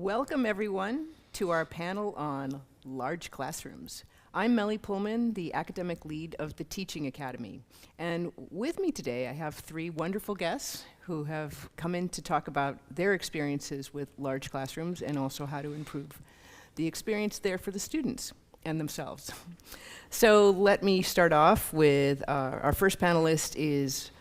Welcome everyone to our panel on large classrooms. I'm Melly Pullman, the academic lead of the Teaching Academy. And with me today, I have three wonderful guests who have come in to talk about their experiences with large classrooms and also how to improve the experience there for the students and themselves. So let me start off with our first panelist is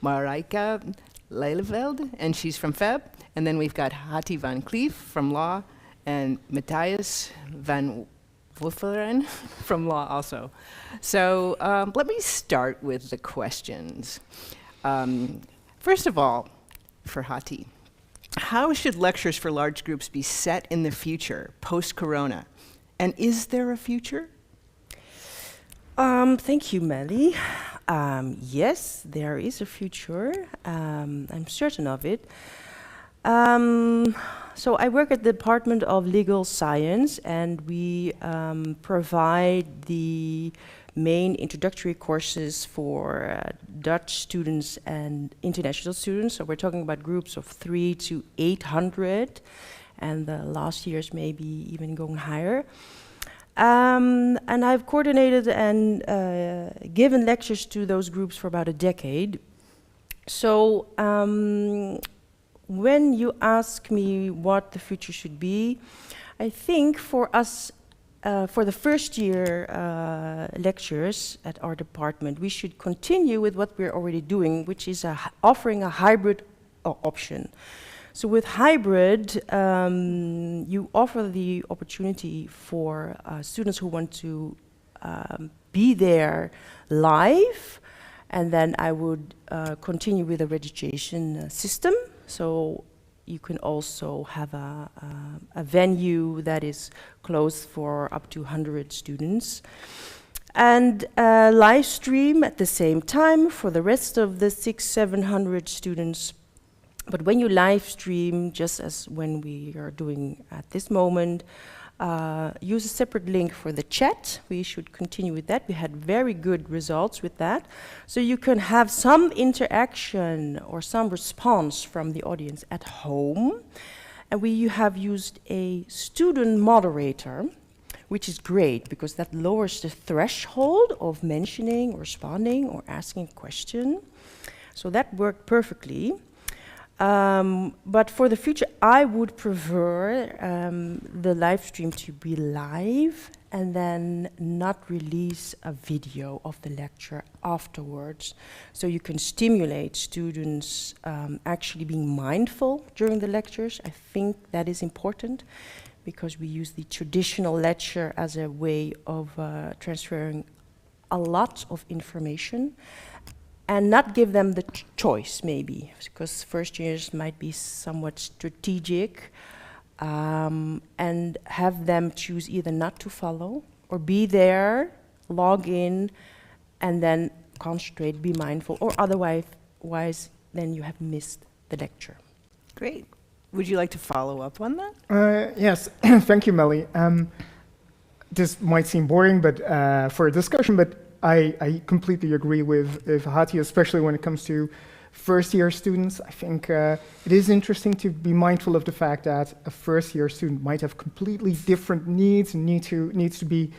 Marijke Lelyveld, and she's from FEB. And then we've got Hattie van Cleef from Law and Matthias van Wolferen from Law also. So let me start with the questions. First of all, for Hattie, how should lectures for large groups be set in the future, post-corona? And is there a future? Thank you, Melly. Yes, there is a future. I'm certain of it. So I work at the Department of Legal Science, and we provide the main introductory courses for Dutch students and international students. So we're talking about groups of 300 to 800, and the last years maybe even going higher. And I've coordinated and given lectures to those groups for about a decade. So when you ask me what the future should be, I think for us, for the first year lectures at our department, we should continue with what we're already doing, which is offering a hybrid option. So with hybrid, you offer the opportunity for students who want to be there live, and then I would continue with a registration system. So you can also have a venue that is closed for up to 100 students. And live stream at the same time for the rest of the 600-700 students. But when you live stream, just as when we are doing at this moment, use a separate link for the chat. We should continue with that. We had very good results with that. So you can have some interaction or some response from the audience at home. And we have used a student moderator, which is great because that lowers the threshold of mentioning or responding or asking a question. So that worked perfectly. But for the future, I would prefer the live stream to be live and then not release a video of the lecture afterwards. So you can stimulate students actually being mindful during the lectures. I think that is important because we use the traditional lecture as a way of transferring a lot of information. And not give them the choice, maybe, because first years might be somewhat strategic, and have them choose either not to follow or be there, log in, and then concentrate, be mindful, or otherwise, then you have missed the lecture. Great. Would you like to follow up on that? Yes, thank you, Melly. This might seem boring, but for a discussion, but I completely agree with Hattie, especially when it comes to first-year students. I think it is interesting to be mindful of the fact that a first-year student might have completely different needs and needs to be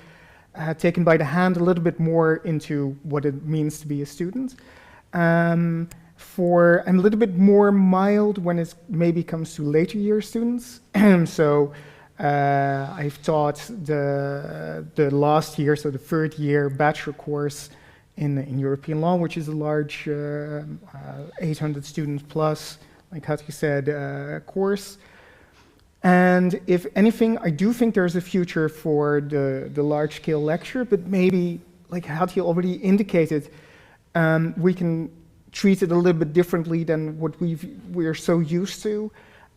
taken by the hand a little bit more into what it means to be a student. I'm a little bit more mild when it maybe comes to later-year students. So. I've taught the last year, so the third year bachelor course in European law, which is a large 800 students plus, like Hattie said, course. And if anything, I do think there's a future for the large scale lecture, but maybe, like Hattie already indicated, we can treat it a little bit differently than what we're so used to.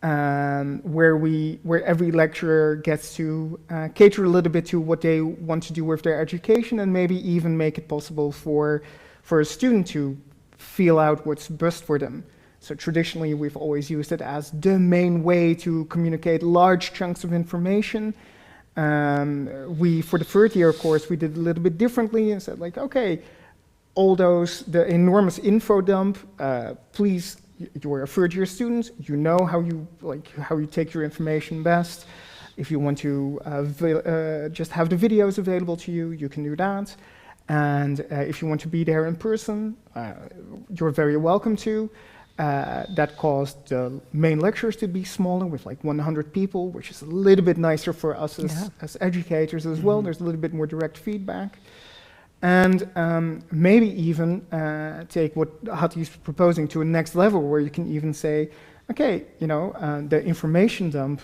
Where every lecturer gets to cater a little bit to what they want to do with their education, and maybe even make it possible for a student to feel out what's best for them. So traditionally, we've always used it as the main way to communicate large chunks of information. For the third year course, we did a little bit differently and said, like, okay, the enormous info dump, please you're a third-year student, you know how you take your information best. If you want to just have the videos available to you, you can do that. And if you want to be there in person, you're very welcome to. That caused the main lectures to be smaller with like 100 people, which is a little bit nicer for us as educators as well. There's a little bit more direct feedback. And maybe even take what Hati is proposing to a next level, where you can even say, okay, you know, the information dump,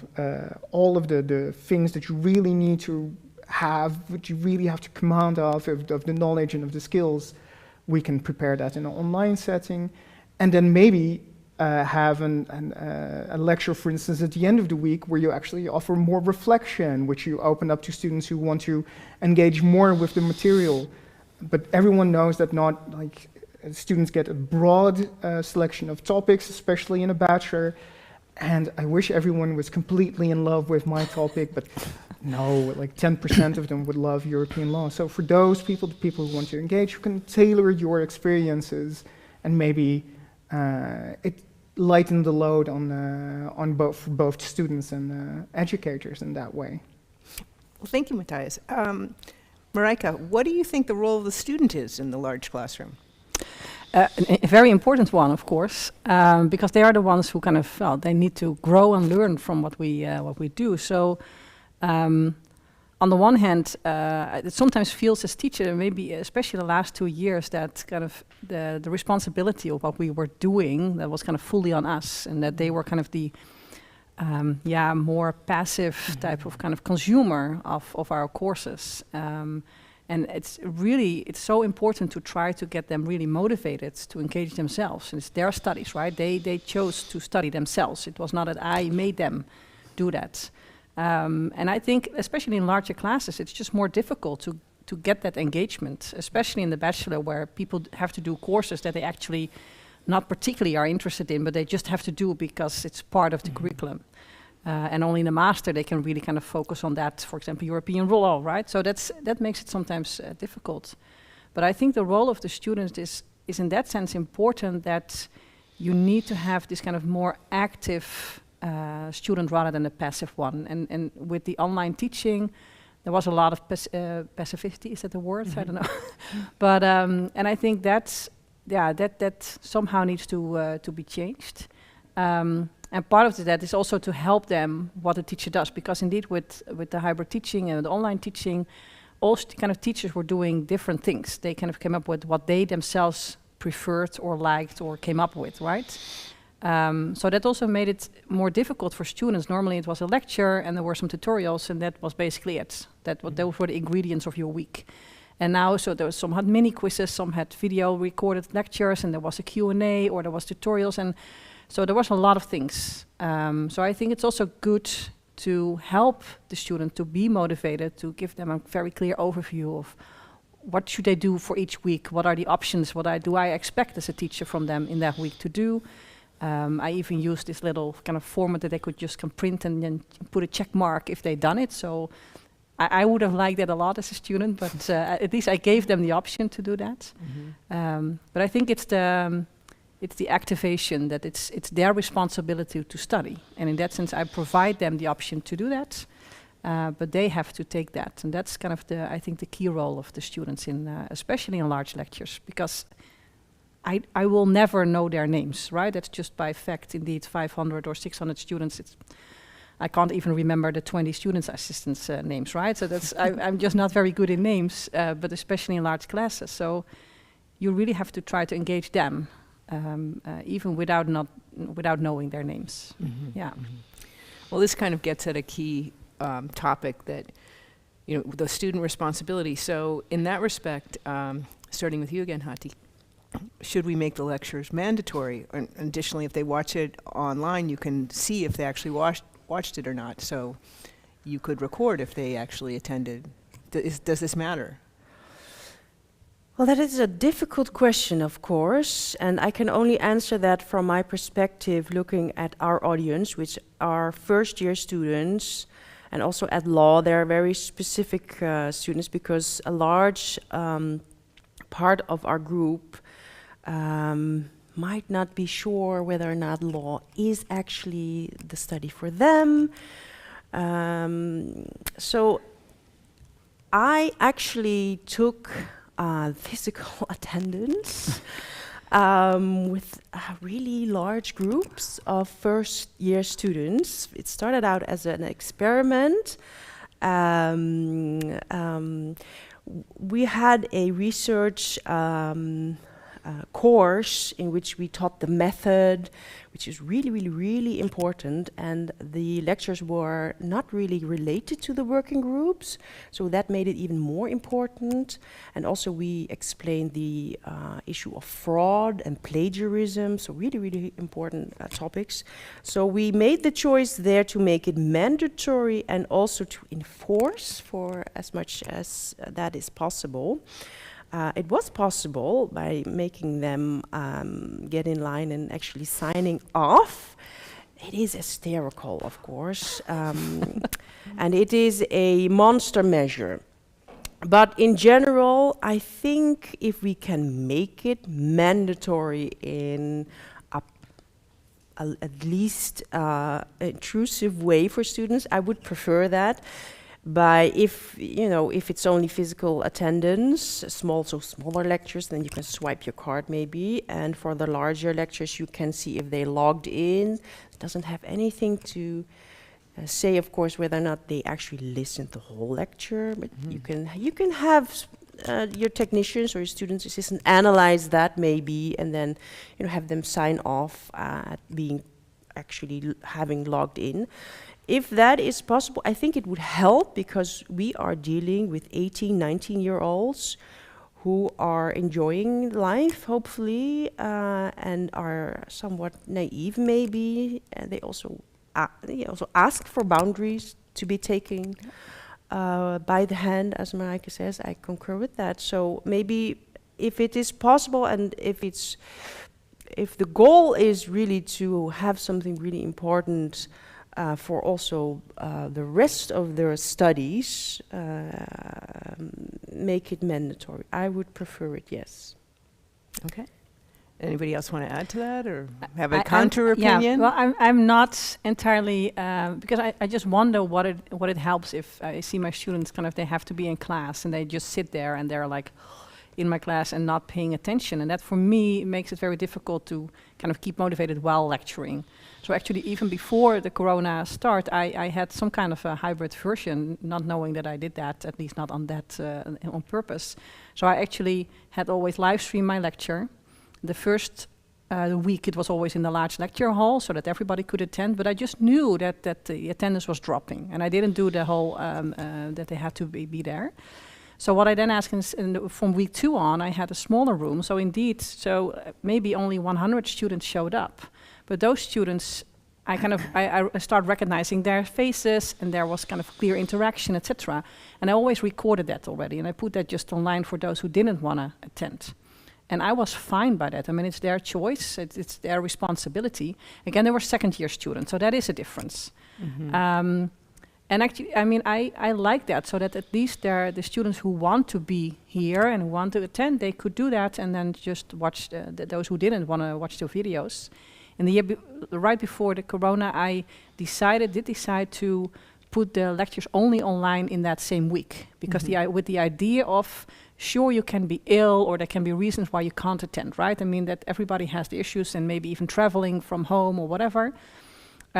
all of the things that you really need to have, what you really have to command of the knowledge and of the skills, we can prepare that in an online setting. And then maybe have a lecture, for instance, at the end of the week where you actually offer more reflection, which you open up to students who want to engage more with the material. But everyone knows that not like students get a broad selection of topics, especially in a bachelor. And I wish everyone was completely in love with my topic, but no, like 10% of them would love European law. So for those people, the people who want to engage, you can tailor your experiences and maybe it lighten the load on both students and educators in that way. Well, thank you, Matthias. Marijke, what do you think the role of the student is in the large classroom? A very important one, of course, because they are the ones who kind of, well, they need to grow and learn from what we do. So, on the one hand, it sometimes feels as teacher, maybe especially the last 2 years, that kind of the responsibility of what we were doing, that was kind of fully on us, and that they were kind of the more passive type of kind of consumer of our courses. And it's so important to try to get them really motivated to engage themselves. And it's their studies, right? They chose to study themselves. It was not that I made them do that. And I think, especially in larger classes, it's just more difficult to get that engagement, especially in the bachelor, where people have to do courses that they actually not particularly are interested in, but they just have to do because it's part of the curriculum. And only in a master they can really kind of focus on that, for example, European law, right? So that makes it sometimes difficult. But I think the role of the student is in that sense important, that you need to have this kind of more active student rather than a passive one. And with the online teaching, there was a lot of passivity, is that the word? I don't know. But and I think that somehow needs to be changed. And part of that is also to help them what the teacher does, because indeed with the hybrid teaching and the online teaching, all kind of teachers were doing different things. They kind of came up with what they themselves preferred or liked or came up with, right? So that also made it more difficult for students. Normally it was a lecture and there were some tutorials, and that was basically it. Those were the ingredients of your week. And now, so there was some had mini quizzes, some had video recorded lectures, and there was a Q&A, or there was tutorials, and so there was a lot of things. So I think it's also good to help the student to be motivated, to give them a very clear overview of what should they do for each week, what are the options, do I expect as a teacher from them in that week to do. I even used this little kind of format that they could just print and then put a check mark if they'd done it. So I would have liked that a lot as a student, but at least I gave them the option to do that. But I think it's the activation, that it's their responsibility to study. And in that sense, I provide them the option to do that, but they have to take that. And that's kind of I think the key role of the students especially in large lectures, because I will never know their names, right? That's just by fact, indeed, 500 or 600 students. I can't even remember the 20 students' assistants' names, right? So I'm just not very good in names, but especially in large classes. So you really have to try to engage them, even without knowing their names. Yeah. Well, this kind of gets at a key topic, that, the student responsibility. So in that respect, starting with you again, Hati, should we make the lectures mandatory? Or additionally, if they watch it online, you can see if they actually watched it or not. So you could record if they actually attended. Does this matter? Well, that is a difficult question, of course, and I can only answer that from my perspective, looking at our audience, which are first-year students, and also at law. They're very specific students, because a large part of our group, might not be sure whether or not law is actually the study for them. So I actually took physical attendance with really large groups of first-year students. It started out as an experiment. We had a research course in which we taught the method, which is really, really, really important, and the lectures were not really related to the working groups, so that made it even more important. And also we explained the issue of fraud and plagiarism, so really, really important topics. So we made the choice there to make it mandatory and also to enforce for as much as that is possible. It was possible by making them get in line and actually signing off. It is hysterical, of course, and it is a monster measure. But in general, I think if we can make it mandatory in at least intrusive way for students, I would prefer that. By if it's only physical attendance, smaller lectures, then you can swipe your card maybe, and for the larger lectures you can see if they logged in. It doesn't have anything to say, of course, whether or not they actually listened to the whole lecture, but you can have your technicians or your students assistant analyze that maybe, and then have them sign off at being actually having logged in. If that is possible, I think it would help, because we are dealing with 18, 19-year-olds who are enjoying life, hopefully, and are somewhat naive, maybe. And they also ask for boundaries to be taken by the hand, as Marijke says. I concur with that. So maybe if it is possible, and if the goal is really to have something really important for also the rest of their studies, make it mandatory. I would prefer it, yes. Okay. Anybody else want to add to that, or have a counter opinion? Yeah, well, I'm not entirely, because I just wonder what it helps if I see my students they have to be in class and they just sit there and they're like in my class and not paying attention. And that for me makes it very difficult to keep motivated while lecturing. So actually, even before the corona start, I had some kind of a hybrid version, not knowing that I did that, at least not on that on purpose. So I actually had always live stream my lecture. The first week it was always in the large lecture hall so that everybody could attend, but I just knew that the attendance was dropping, and I didn't do the whole that they had to be there. So what I then asked from week 2 on, I had a smaller room. So indeed, maybe only 100 students showed up. But those students, I start recognizing their faces, and there was clear interaction, etc. And I always recorded that already, and I put that just online for those who didn't want to attend. And I was fine by that. I mean, it's their choice, it's their responsibility. Again, they were second-year students, so that is a difference. And actually, I mean, I like that, so that at least the students who want to be here and who want to attend, they could do that, and then just watch those who didn't want to watch the videos. In the year right before the corona, I did decide to put the lectures only online in that same week, because with the idea of, sure, you can be ill, or there can be reasons why you can't attend, right? I mean, that everybody has the issues, and maybe even traveling from home or whatever.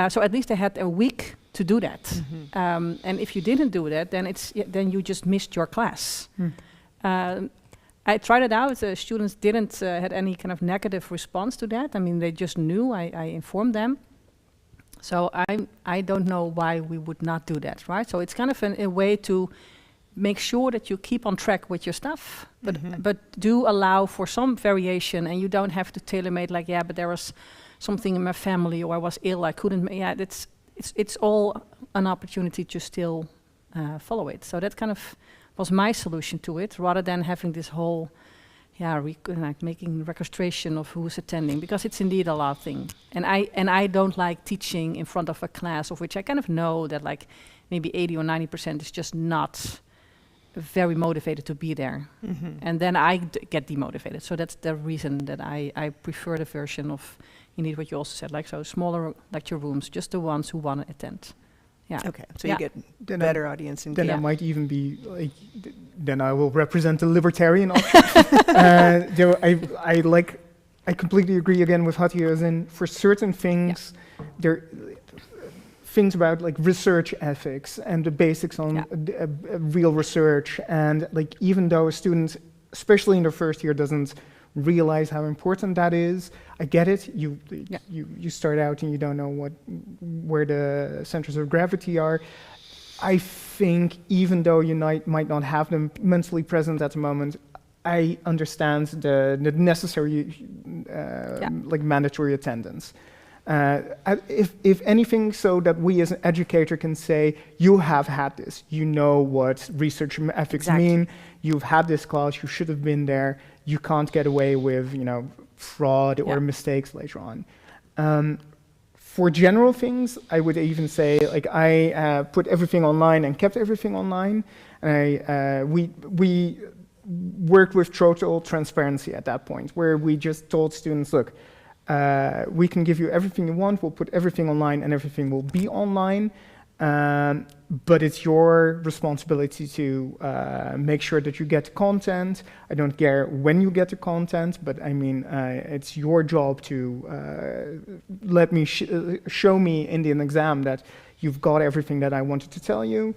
So at least I had a week to do that. And if you didn't do that, then you just missed your class. I tried it out. The students didn't had any kind of negative response to that. I mean, they just knew. I informed them. So I don't know why we would not do that, right? So it's kind of a way to make sure that you keep on track with your stuff, but do allow for some variation, and you don't have to tailor-made like, but there was something in my family, or I was ill, I couldn't. It's all an opportunity to still follow it. So that kind of was my solution to it, rather than having this whole, making registration of who's attending, because it's indeed a lot thing. And I don't like teaching in front of a class of which I kind of know that maybe 80 or 90% is just not very motivated to be there. And then I get demotivated. So that's the reason that I prefer the version of, indeed, what you also said, like so smaller lecture rooms, just the ones who want to attend. Yeah. Okay, so Yeah. you get Then better audience Then engagement. I might even be like, then I will represent the libertarian option. Though I completely agree again with Hatia, as in for certain things, there things about like research ethics and the basics on real research, and like even though a student, especially in their first year, doesn't realize how important that is, I get it. You start out and you don't know where the centers of gravity are. I think even though you might not have them mentally present at the moment, I understand the necessary like mandatory attendance. If anything, so that we as an educator can say, you have had this, you know what research ethics mean, you've had this class, you should have been there, you can't get away with, fraud or mistakes later on. For general things, I would even say, like, I put everything online and kept everything online. And we worked with total transparency at that point, where we just told students, look, we can give you everything you want, we'll put everything online and everything will be online, but it's your responsibility to make sure that you get the content. I don't care when you get the content, but I mean, it's your job to let me show me in the exam that you've got everything that I wanted to tell you.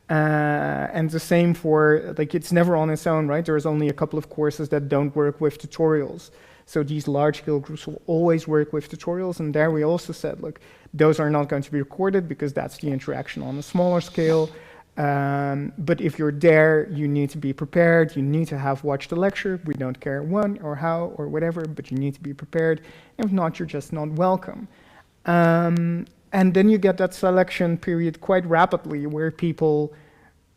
And the same for, like, it's never on its own, right? There's only a couple of courses that don't work with tutorials. So these large-scale groups will always work with tutorials, and there we also said, look, those are not going to be recorded because that's the interaction on a smaller scale. But if you're there, you need to be prepared. You need to have watched the lecture. We don't care when or how or whatever, but you need to be prepared. If not, you're just not welcome. And then you get that selection period quite rapidly, where people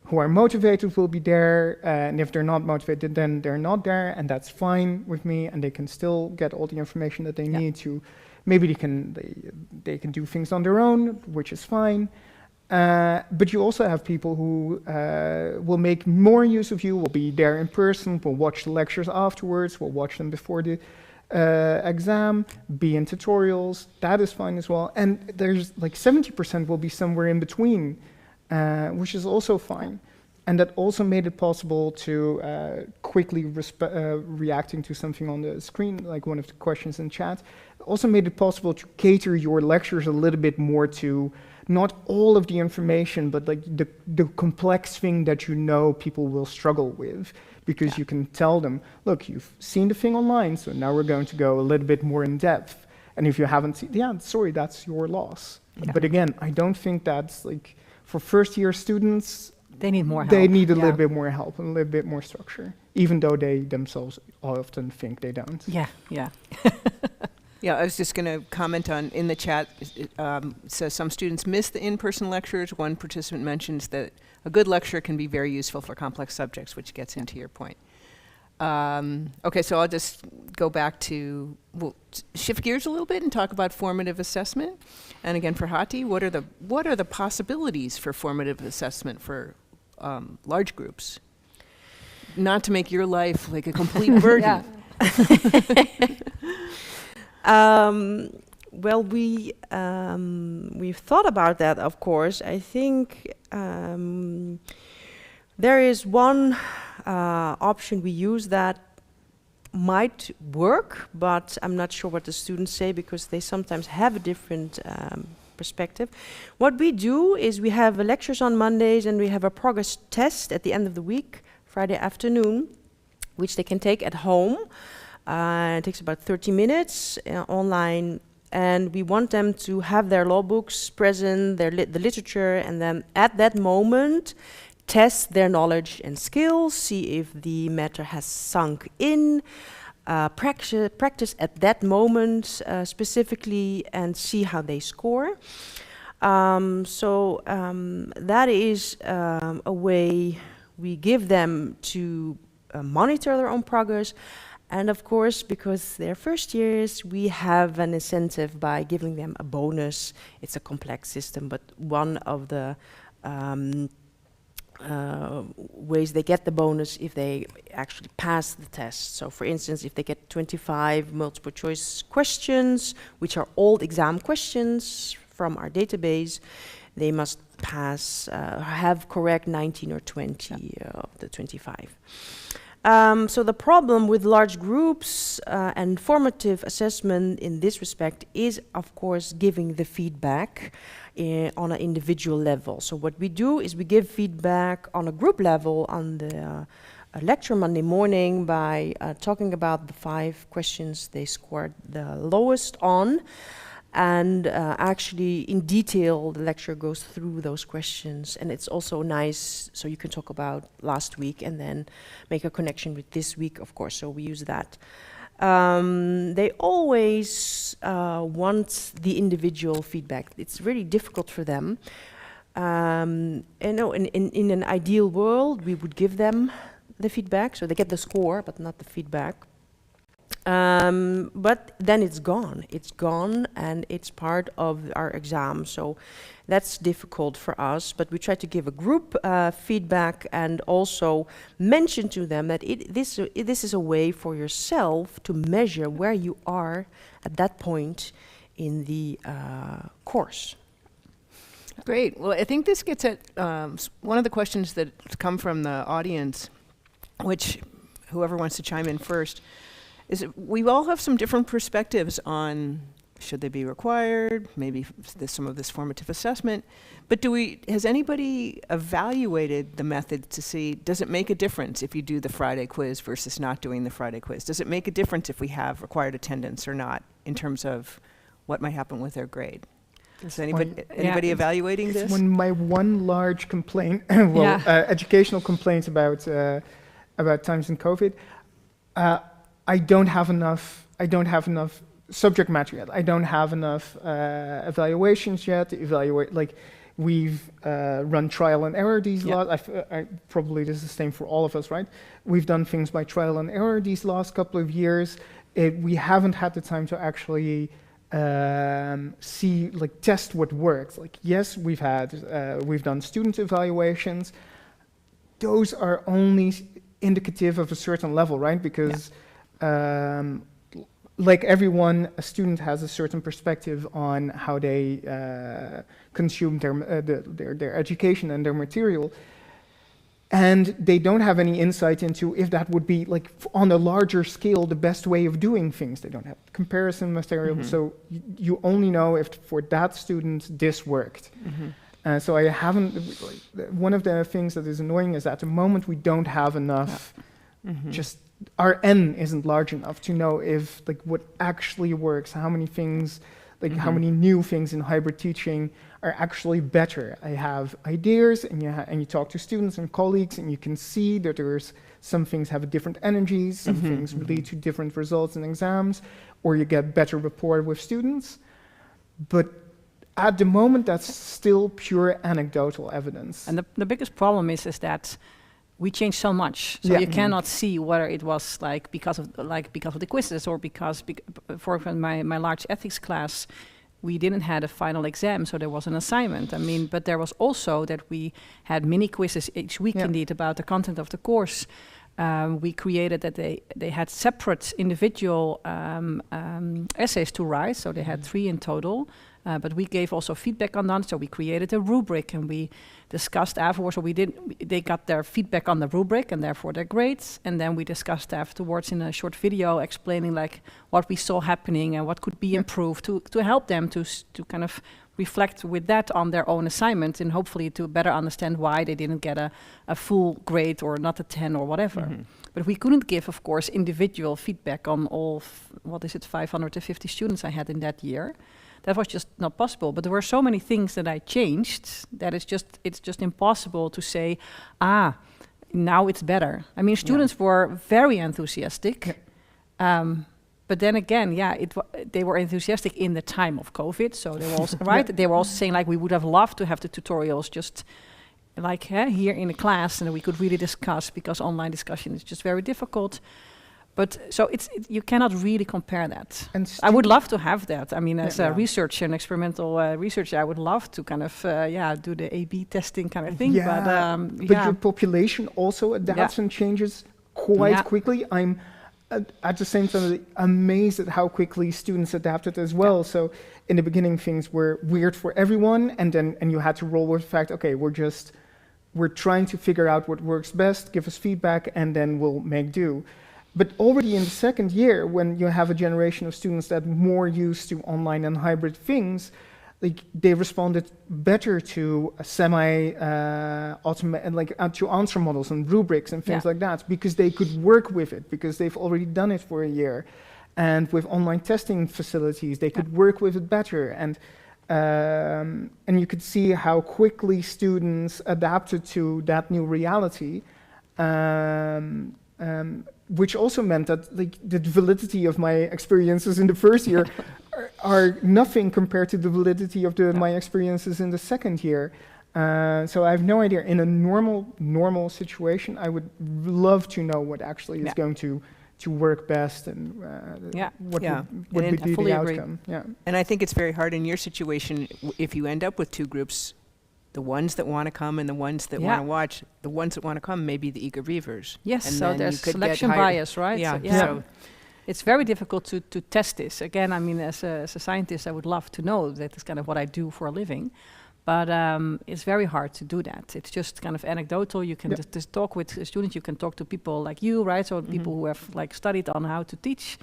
who are motivated will be there, and if they're not motivated, then they're not there, and that's fine with me, and they can still get all the information that they need to. Maybe they can do things on their own, which is fine. But you also have people who will make more use of you, will be there in person, will watch the lectures afterwards, will watch them before the exam, be in tutorials. That is fine as well. And there's like 70% will be somewhere in between, which is also fine. And that also made it possible to quickly reacting to something on the screen, like one of the questions in chat, also made it possible to cater your lectures a little bit more to not all of the information, but like the complex thing that you know people will struggle with, because you can tell them, look, you've seen the thing online, so now we're going to go a little bit more in depth. And if you haven't seen, sorry, that's your loss. But again, I don't think that's like, for first year students, they need more help. They need a little bit more help and a little bit more structure, even though they themselves often think they don't. Yeah. Yeah, I was just going to comment on, in the chat, says some students miss the in-person lectures. One participant mentions that a good lecture can be very useful for complex subjects, which gets into your point. Okay, so I'll just go back to, we'll shift gears a little bit and talk about formative assessment. And again, for Hati, what are the possibilities for formative assessment for large groups? Not to make your life like a complete burden. Well, we've thought about that, of course. I think there is one option we use that might work, but I'm not sure what the students say, because they sometimes have a different perspective. What we do is we have lectures on Mondays, and we have a progress test at the end of the week, Friday afternoon, which they can take at home. It takes about 30 minutes online, and we want them to have their law books present, the literature, and then at that moment test their knowledge and skills, see if the matter has sunk in, practice at that moment specifically, and see how they score. That is a way we give them to monitor their own progress. And of course, because they're first years, we have an incentive by giving them a bonus. It's a complex system, but one of the ways they get the bonus if they actually pass the test. So for instance, if they get 25 multiple choice questions, which are old exam questions from our database, they must pass, have correct 19 or 20 of the 25. So the problem with large groups and formative assessment in this respect is, of course, giving the feedback on an individual level. So what we do is we give feedback on a group level on the lecture Monday morning by talking about the 5 questions they scored the lowest on. And actually, in detail, the lecturer goes through those questions. And it's also nice, so you can talk about last week and then make a connection with this week, of course. So we use that. They always want the individual feedback. It's really difficult for them. And no, in an ideal world, we would give them the feedback. So they get the score, but not the feedback. But then it's gone and it's part of our exam, so that's difficult for us, but we try to give a group feedback and also mention to them that this is a way for yourself to measure where you are at that point in the course. Great. Well, I think this gets at one of the questions that come from the audience, which whoever wants to chime in first, is we all have some different perspectives on should they be required, maybe some of this formative assessment, but has anybody evaluated the method to see, does it make a difference if you do the Friday quiz versus not doing the Friday quiz? Does it make a difference if we have required attendance or not in terms of what might happen with their grade? Is anybody evaluating this? My one large complaint, educational complaint about times in COVID, I don't have enough subject matter yet. I don't have enough evaluations yet to evaluate. Like, we've run trial and error these last. Probably this is the same for all of us, right? We've done things by trial and error these last couple of years. We haven't had the time to actually test what works. Like, yes, we've done student evaluations. Those are only indicative of a certain level, right? Because like everyone, a student has a certain perspective on how they consume their education and their material, and they don't have any insight into if that would be, like, on a larger scale, the best way of doing things. They don't have comparison material, so you only know if for that student this worked. So I haven't. One of the things that is annoying is at the moment we don't have enough. Just our N isn't large enough to know if, like, what actually works, how many things, like how many new things in hybrid teaching are actually better. I have ideas, and you talk to students and colleagues, and you can see that there's some things have different energies, some things lead to different results in exams, or you get better rapport with students. But at the moment, that's still pure anecdotal evidence. And the biggest problem is that we changed so much, so you cannot see whether it was because of the quizzes or for my large ethics class, we didn't have a final exam, so there was an assignment. I mean, but there was also that we had mini quizzes each week, indeed, about the content of the course. We created that they had separate individual essays to write, so they had 3 in total. But we gave also feedback on that, so we created a rubric and we discussed afterwards. So they got their feedback on the rubric and therefore their grades, and then we discussed afterwards in a short video explaining like what we saw happening and what could be improved to help them to kind of reflect with that on their own assignment and hopefully to better understand why they didn't get a full grade or not a 10 or whatever. But we couldn't give, of course, individual feedback on all 550 students I had in that year. That was just not possible. But there were so many things that I changed that it's just impossible to say, now it's better. I mean, students were very enthusiastic. But then again, they were enthusiastic in the time of COVID. So they were also, they were also saying like, we would have loved to have the tutorials just like here in the class and we could really discuss, because online discussion is just very difficult. But so you cannot really compare that. And I would love to have that. I mean, as a Yeah. researcher, an experimental researcher, I would love to kind of do the A/B testing kind of thing. Yeah, But but your population also adapts and changes quite Yeah. quickly. I'm at the same time amazed at how quickly students adapted as well. So in the beginning, things were weird for everyone, and you had to roll with the fact, okay, we're trying to figure out what works best, give us feedback, and then we'll make do. But already in the second year, when you have a generation of students that more used to online and hybrid things, like they responded better to a to answer models and rubrics and things like that, because they could work with it, because they've already done it for a year. And with online testing facilities, they could work with it better. And you could see how quickly students adapted to that new reality. Which also meant that the validity of my experiences in the first year are nothing compared to the validity of my experiences in the second year. So I have no idea. In a normal situation, I would love to know what actually is going to work best and what would be the outcome. Yeah. And I think it's very hard in your situation if you end up with two groups. The ones that want to come and the ones that want to watch, the ones that want to come may be the eager beavers. Yes, and so then there's you could selection get hired. bias, right? Yeah. So it's very difficult to test this. Again, I mean, as a scientist, I would love to know that is kind of what I do for a living. But it's very hard to do that. It's just kind of anecdotal. You can just talk with students. You can talk to people like you, right? So people who have studied on how to teach.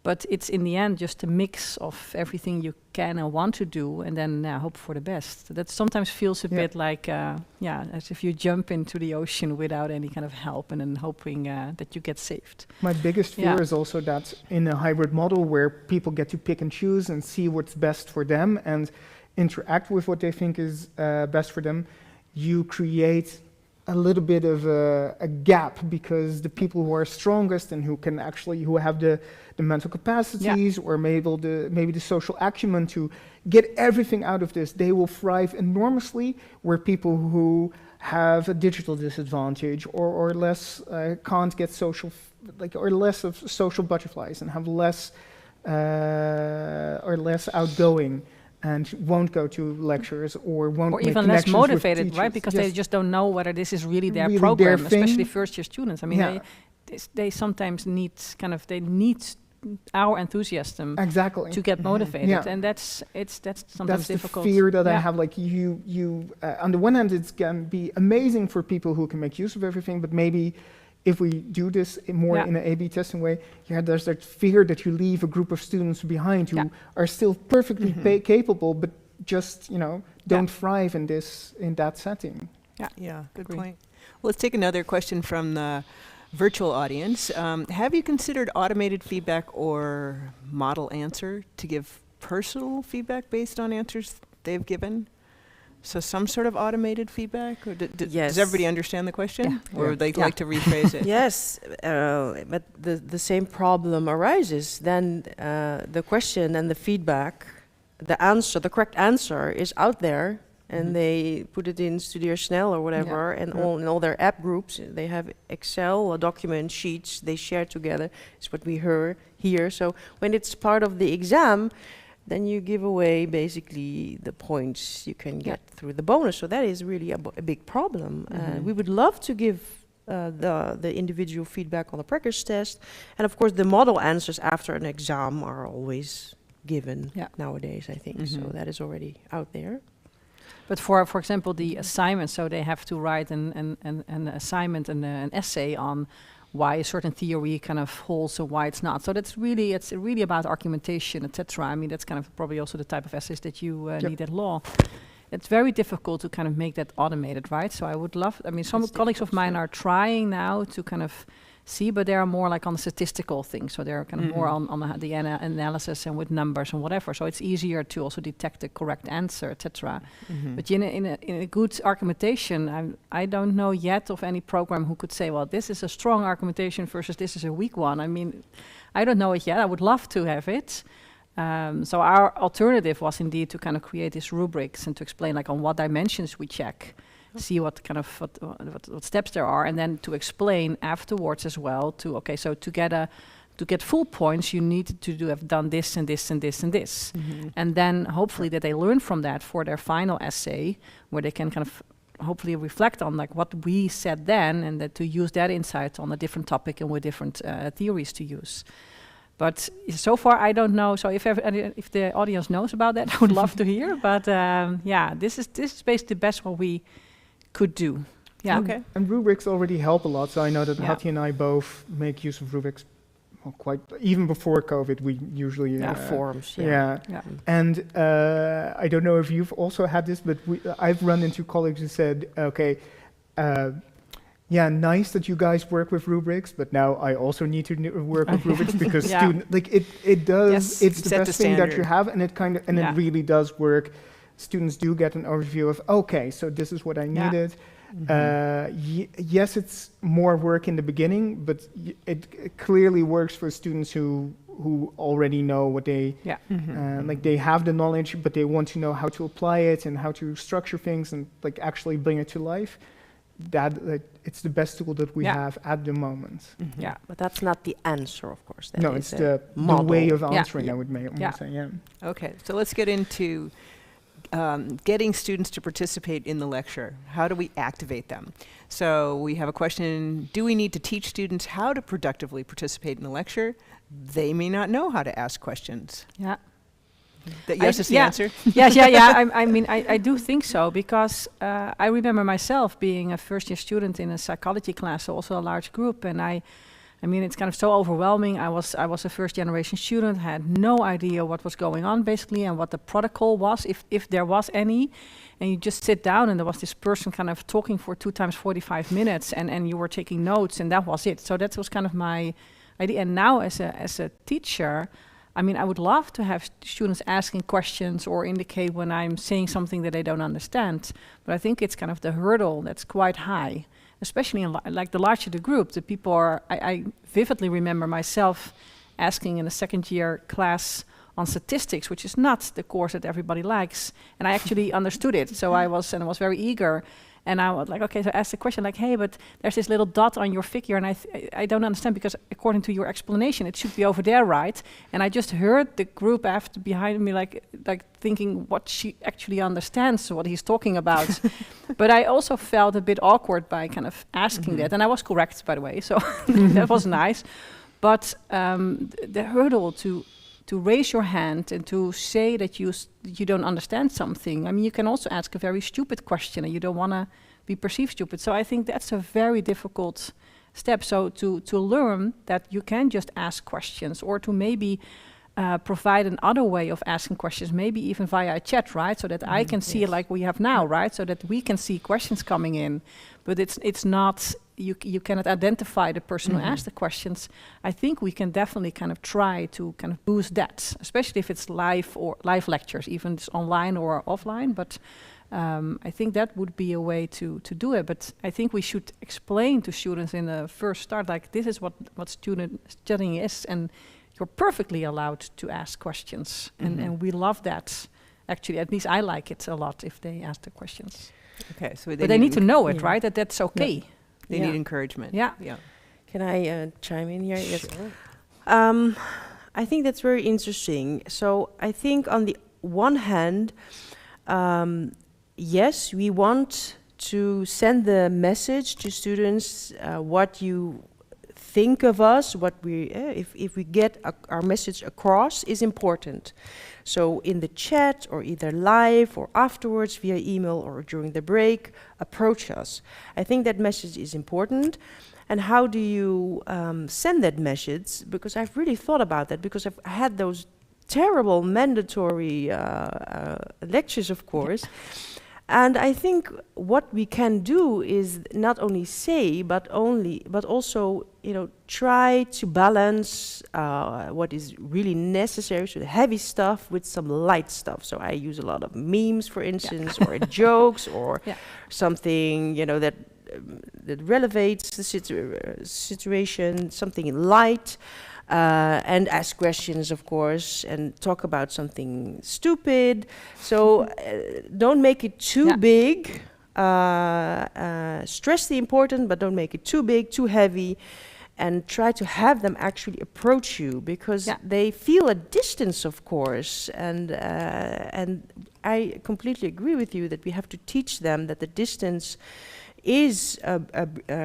But it's in the end just a mix of everything you can and want to do, and then hope for the best. That sometimes feels a bit like, as if you jump into the ocean without any kind of help, and then hoping that you get saved. My biggest fear is also that in a hybrid model where people get to pick and choose and see what's best for them and interact with what they think is best for them, you create a little bit of a gap, because the people who are strongest and who have the mental capacities or maybe the social acumen to get everything out of this, they will thrive enormously, where people who have a digital disadvantage or less can't get social, or less of social butterflies and have less outgoing, and won't go to lectures or won't or make even less connections with motivated, teachers. right? Because they just don't know whether this is really their Really program, their thing. especially first-year students. I mean, they sometimes need our enthusiasm Exactly. to get motivated, Yeah. and that's sometimes difficult. The fear that I have. Like you on the one hand, it's can be amazing for people who can make use of everything, but maybe if we do this more in an A/B testing way, there's that fear that you leave a group of students behind who are still perfectly capable, but just don't thrive in that setting. Yeah, good point. Well, let's take another question from the virtual audience. Have you considered automated feedback or model answer to give personal feedback based on answers they've given? So some sort of automated feedback? Or Yes. Does everybody understand the question? Yeah. Or would they like to rephrase it? Yes, but the same problem arises. Then the question and the feedback, the correct answer is out there, and they put it in Studio Snell or whatever, and in all their app groups. They have Excel document sheets they share together. It's what we hear. So when it's part of the exam, then you give away basically the points you can get through the bonus. So that is really a big problem. We would love to give the individual feedback on the practice test. And of course, the model answers after an exam are always given nowadays, I think. So that is already out there. But for example, the assignment, so they have to write an assignment and an essay on why a certain theory kind of holds and why it's not. So it's really about argumentation, etc. I mean, that's kind of probably also the type of essays that you need at law. It's very difficult to kind of make that automated, right? So I would love, I mean, some colleagues of mine are trying now to kind of see, but they are more like on the statistical thing. So they're kind of more on the analysis and with numbers and whatever. So it's easier to also detect the correct answer, etc. But in a good argumentation, I don't know yet of any program who could say, well, this is a strong argumentation versus this is a weak one. I mean, I don't know it yet. I would love to have it. So our alternative was indeed to kind of create these rubrics and to explain like on what dimensions we check. see what kind of what steps there are, and then to explain afterwards as well. So to get full points, you need to have done this and this and this and this, and then hopefully that they learn from that for their final essay, where they can kind of hopefully reflect on like what we said then, and that to use that insight on a different topic and with different theories to use. But so far, I don't know. So if the audience knows about that, I would love to hear. But this is basically the best what we could do. Yeah. Okay. And rubrics already help a lot. So I know that Yeah. Hati and I both make use of rubrics quite, even before COVID, we usually... Forms. Yeah. Yeah. And I don't know if you've also had this, but I've run into colleagues who said, okay, nice that you guys work with rubrics, but now I also need to work with rubrics because Yeah. it does, Yes, it's you the set best the thing that standard. you have, and Yeah. it really does work. Students do get an overview of, okay, so this is what I Yeah. needed. Yes, it's more work in the beginning, but it clearly works for students who already know what they like. They have the knowledge, but they want to know how to apply it and how to structure things and like actually bring it to life. That it's the best tool that we Yeah. have at the moment. Yeah. But that's not the answer, of course. That No, is it's a the model. way of Yeah. answering. I would almost say, yeah. Okay, so let's get into getting students to participate in the lecture. How do we activate them? So we have a question, do we need to teach students how to productively participate in the lecture? They may not know how to ask questions. Yeah. Yes is the yeah. answer? Yes, yeah. I mean, I do think so, because I remember myself being a first-year student in a psychology class, also a large group, and I mean, it's kind of so overwhelming. I was a first-generation student, had no idea what was going on, basically, and what the protocol was, if there was any. And you just sit down, and there was this person kind of talking for 2 times 45 minutes, and you were taking notes, and that was it. So that was kind of my idea. And now, as a teacher, I mean, I would love to have students asking questions or indicate when I'm saying something that they don't understand. But I think it's kind of the hurdle that's quite high, especially in like the larger the group. The people are, I vividly remember myself asking in a second year class on statistics, which is not the course that everybody likes. And I actually understood it. So I was very eager. And I was like, okay, so I asked the question like, hey, but there's this little dot on your figure, and I don't understand, because according to your explanation, it should be over there, right? And I just heard the group after behind me, like thinking what she actually understands, what he's talking about. But I also felt a bit awkward by kind of asking that, and I was correct, by the way, so that was nice. But the hurdle to raise your hand and to say that you don't understand something. I mean, you can also ask a very stupid question and you don't want to be perceived stupid. So I think that's a very difficult step. So to learn that you can just ask questions, or to maybe provide another way of asking questions, maybe even via a chat, right? So that I can see it like we have now, right? So that we can see questions coming in. But it's not, you cannot identify the person who asked the questions. I think we can definitely kind of try to kind of boost that, especially if it's live lectures, even it's online or offline. But I think that would be a way to do it. But I think we should explain to students in the first start, like, this is what studying is, and you're perfectly allowed to ask questions. And we love that. Actually, at least I like it a lot if they ask the questions. Okay, so But they need to know it, right? That's okay. They need encouragement. Yeah. Can I chime in here? Yes. I think that's very interesting. So I think on the one hand, yes, we want to send the message to students what you think of us, what we if we get our message across is important. So in the chat, or either live or afterwards via email or during the break, approach us. I think that message is important. And how do you send that message? Because I've really thought about that, because I've had those terrible mandatory lectures, of course. And I think what we can do is not only say, but also, try to balance what is really necessary, so the heavy stuff, with some light stuff. So I use a lot of memes, for instance, or jokes, or something, that relevates the situation, something light. And ask questions, of course, and talk about something stupid. So don't make it too big, stress the important, but don't make it too big, too heavy, and try to have them actually approach you, because they feel a distance, of course, and I completely agree with you that we have to teach them that the distance is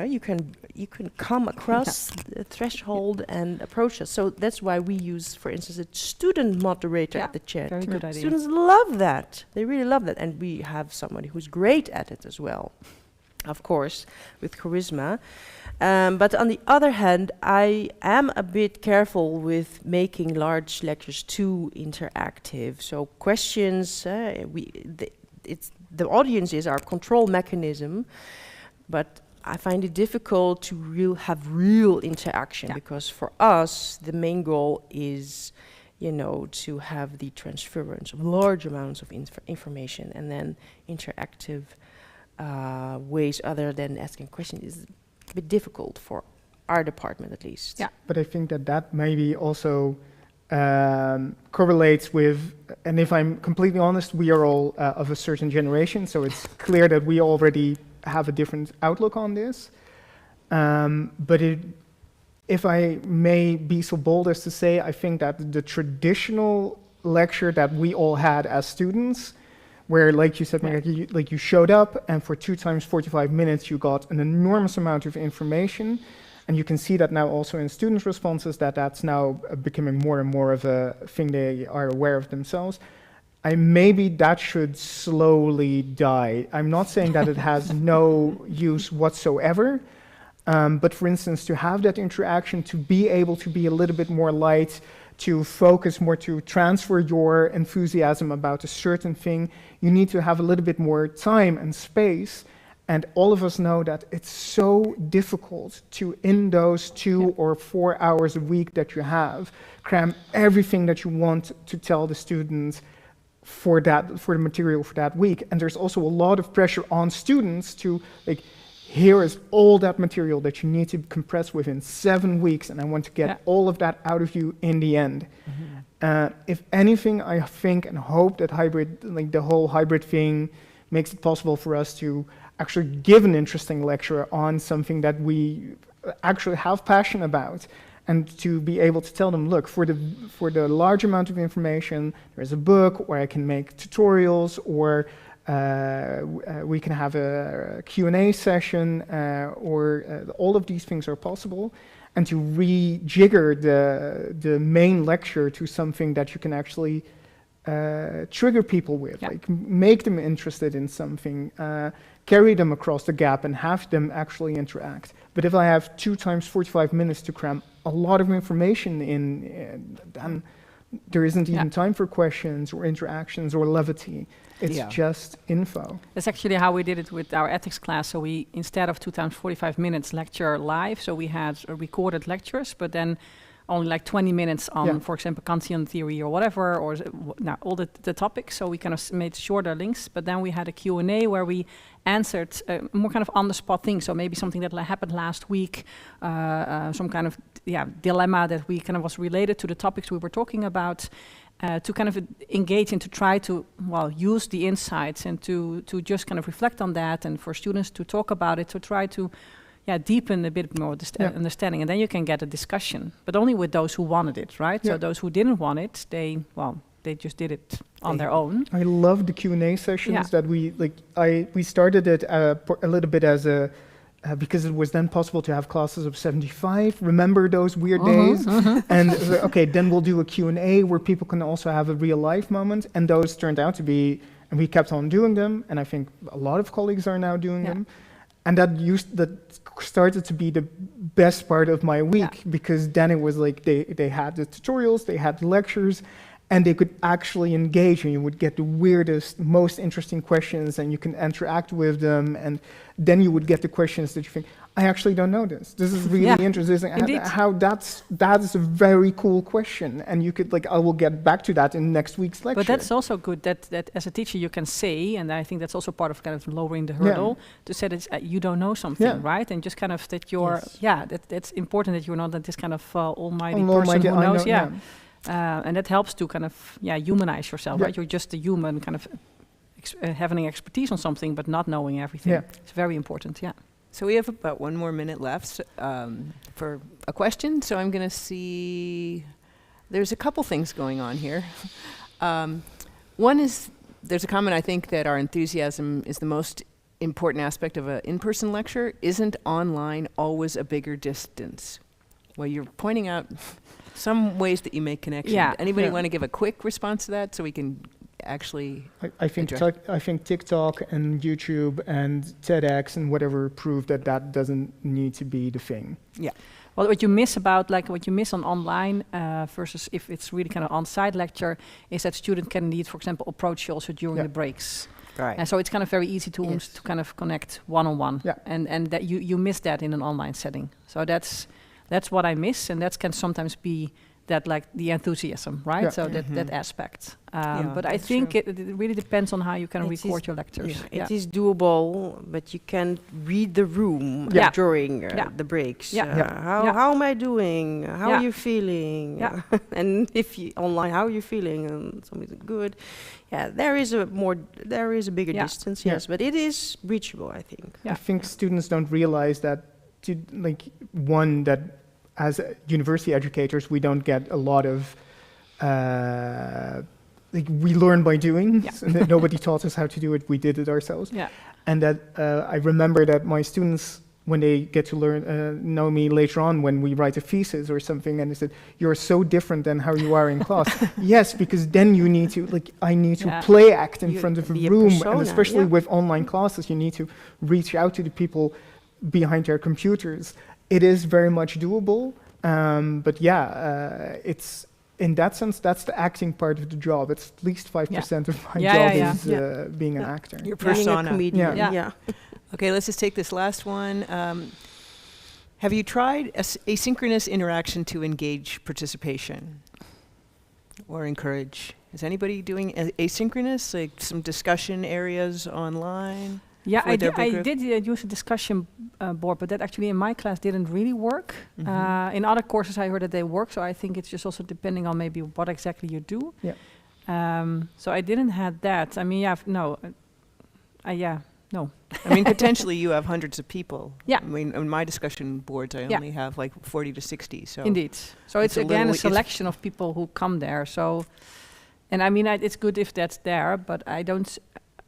you can come across the threshold and approach us. So that's why we use, for instance, a student moderator at the chat. Very good idea. Students love that. They really love that, and we have somebody who's great at it as well, of course, with charisma. But on the other hand, I am a bit careful with making large lectures too interactive. So questions, the audience is our control mechanism, but I find it difficult to have real interaction, because for us, the main goal is, to have the transference of large amounts of information, and then interactive ways other than asking questions is a bit difficult for our department, at least. Yeah. But I think that maybe also correlates with, and if I'm completely honest, we are all of a certain generation, so it's clear that we already have a different outlook on this. But if I may be so bold as to say, I think that the traditional lecture that we all had as students, where, like you said, Marieke, you showed up, and for 2 times 45 minutes, you got an enormous amount of information. And you can see that now also in students' responses, that's now becoming more and more of a thing they are aware of themselves. Maybe that should slowly die. I'm not saying that it has no use whatsoever, but for instance, to have that interaction, to be able to be a little bit more light, to focus more, to transfer your enthusiasm about a certain thing, you need to have a little bit more time and space. And all of us know that it's so difficult to, in those 2 or 4 hours a week that you have, cram everything that you want to tell the students for the material for that week. And there's also a lot of pressure on students to, here is all that material that you need to compress within 7 weeks, and I want to get all of that out of you in the end. Mm-hmm. If anything, I think and hope that the whole hybrid thing makes it possible for us to actually give an interesting lecture on something that we actually have passion about, and to be able to tell them, look, for the large amount of information, there's a book where I can make tutorials, or we can have a Q&A session, or all of these things are possible, and to rejigger the main lecture to something that you can actually trigger people with, make them interested in something, carry them across the gap and have them actually interact. But if I have 2 times 45 minutes to cram a lot of information in, then there isn't even time for questions or interactions or levity. It's just info. That's actually how we did it with our ethics class. So we, instead of 2 times 45 minutes lecture live, so we had recorded lectures, but then only 20 minutes on, for example, Kantian theory or whatever, or all the topics. So we kind of made shorter links, but then we had a Q&A where we answered more kind of on-the-spot things. So maybe something that happened last week, some kind of dilemma that we kind of was related to the topics we were talking about, to kind of engage and to try to, use the insights and to just kind of reflect on that, and for students to talk about it, to try to deepen a bit more understanding, and then you can get a discussion, but only with those who wanted it, right? So those who didn't want it, they just did it on their own. I love the Q&A sessions that we started it a little bit as because it was then possible to have classes of 75. Remember those weird days? And then we'll do a Q&A where people can also have a real life moment, and those turned out to be, and we kept on doing them, and I think a lot of colleagues are now doing them. And that started to be the best part of my week, because then it was they had the tutorials, they had the lectures, and they could actually engage, and you would get the weirdest, most interesting questions, and you can interact with them, and then you would get the questions that you think, I actually don't know this. This is really interesting. How that is a very cool question, and you could I will get back to that in next week's lecture. But that's also good that as a teacher you can say, and I think that's also part of kind of lowering the hurdle, to say that you don't know something, right? And just kind of that you're, that's important, that you're not this kind of almighty person who knows, and that helps to kind of humanize yourself, right? You're just a human kind of having expertise on something but not knowing everything. Yeah. It's very important. Yeah. So we have about 1 more minute left for a question. So I'm going to see, there's a couple things going on here. One is, there's a comment, I think, that our enthusiasm is the most important aspect of an in-person lecture. Isn't online always a bigger distance? Well, you're pointing out some ways that you make connection. Yeah. Anybody Yeah. want to give a quick response to that so we can actually... I think Address. I think TikTok and YouTube and TEDx and whatever prove that that doesn't need to be the thing. Well, what you miss on online versus if it's really kind of on-site lecture is that student can indeed, for example, approach you also during Yeah. the breaks. Right. And so it's kind of very easy to Yes. to kind of connect one-on-one. Yeah. And that you miss that in an online setting. So that's what I miss, and that can sometimes be that like the enthusiasm, right? Yeah. So that aspect. Yeah, but I that's think true. it really depends on how you can It record is- your lectures. Yeah, it is doable, but you can read the room Yeah. during Yeah. the breaks. Yeah. How am I doing? How Yeah. are you feeling? Yeah. And if you online, how are you feeling? And something good. Yeah, there is a bigger Yeah. distance. Yeah. Yes, but it is reachable, I think. Yeah. I think students don't realize that, that as university educators, we don't get a lot of, we learn by doing. Yeah. So that nobody taught us how to do it, we did it ourselves. Yeah. And that I remember that my students, when they get to know me later on, when we write a thesis or something, and they said, "You're so different than how you are in class." Yes, because then you need to, I need to Yeah. play act in You front of a be a room, persona, and especially yeah. with online classes, you need to reach out to the people behind their computers. It is very much doable, but it's in that sense, that's the acting part of the job. It's at least 5% of my Yeah, job yeah, is yeah. being an Yeah. actor. Your Being a persona. comedian. Yeah. Yeah. Okay, let's just take this last one. Have you tried asynchronous interaction to engage participation or encourage? Is anybody doing asynchronous, like some discussion areas online? Yeah, For I their did, big I group? did use a discussion board, but that actually in my class didn't really work. Mhm. In other courses, I heard that they work, so I think it's just also depending on maybe what exactly you do. Yeah. So I didn't have that. I mean, yeah, no. No. I mean, potentially you have hundreds of people. Yeah. I mean, on my discussion boards, I Yeah. only have like 40 to 60. So Indeed. So it's it's a again a little- it's- selection of people who come there. So, and I mean, it's good if that's there, but I don't.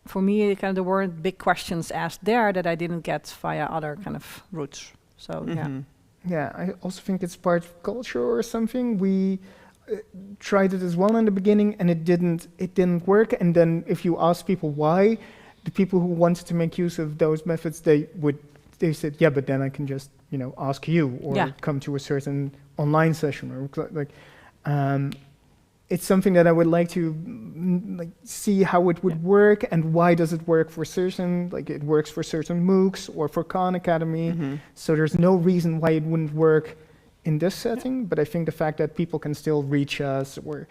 For me, kind of there weren't big questions asked there that I didn't get via other kind of routes. So yeah. Mhm. Yeah, I also think it's part of culture or something. We tried it as well in the beginning, and it didn't work. And then if you ask people why, the people who wanted to make use of those methods, they said, yeah, but then I can just ask you or Yeah. come to a certain online session or like. It's something that I would like to see how it would work and why does it work for certain, it works for certain MOOCs or for Khan Academy. Mhm. So there's no reason why it wouldn't work in this setting, but I think the fact that people can still reach us or,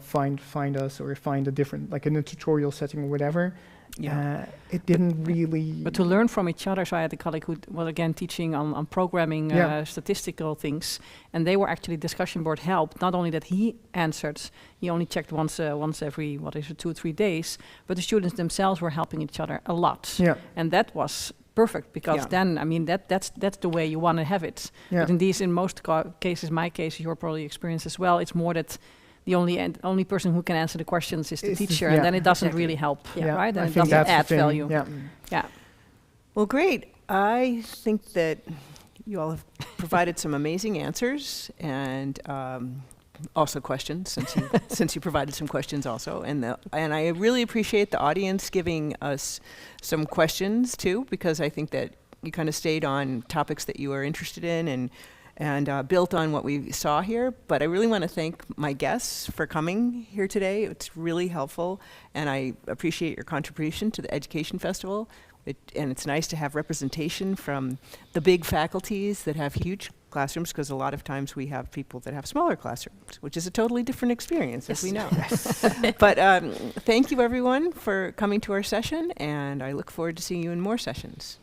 find us or find a different, in a tutorial setting or whatever, Yeah. it didn't really. But to learn from each other, so I had a colleague who was again teaching on programming Yeah. statistical things, and they were actually discussion board help. Not only that he answered, he only checked once every 2 or 3 days, but the students themselves were helping each other a lot, Yeah, and that was perfect because Yeah. then I mean that's the way you want to have it. yeah. But in most cases, my case, your probably experience as well, it's more that the only person who can answer the questions is the Is the- teacher, yeah, and then it doesn't exactly. really help, Yeah, right? I And it think doesn't that's the add thing, value. Yeah. Yeah. Well, great. I think that you all have provided some amazing answers and also questions, since you provided some questions also. And I really appreciate the audience giving us some questions too, because I think that you kind of stayed on topics that you are interested in and built on what we saw here. But I really want to thank my guests for coming here today. It's really helpful, and I appreciate your contribution to the Education Festival. And it's nice to have representation from the big faculties that have huge classrooms, because a lot of times we have people that have smaller classrooms, which is a totally different experience, as we know. But thank you, everyone, for coming to our session, and I look forward to seeing you in more sessions.